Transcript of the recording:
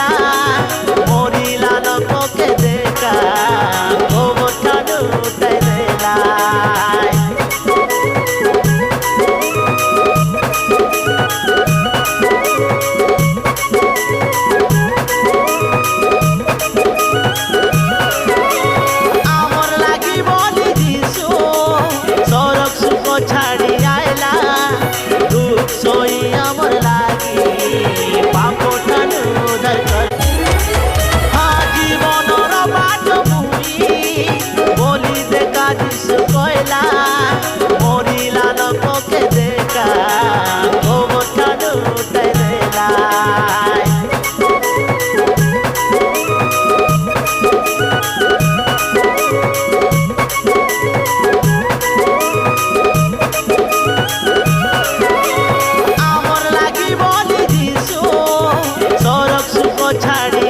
आयला मोरिला लोके देखा गोबर ठाडू तैला छाड़ी आयला दुख सोई अमर लागी पाप ठानु धर हाँ जीवन बाट मुई बोली देखा दिस कोयला मोरिला लोके देखा गोबर ठानु तैला छाड़ी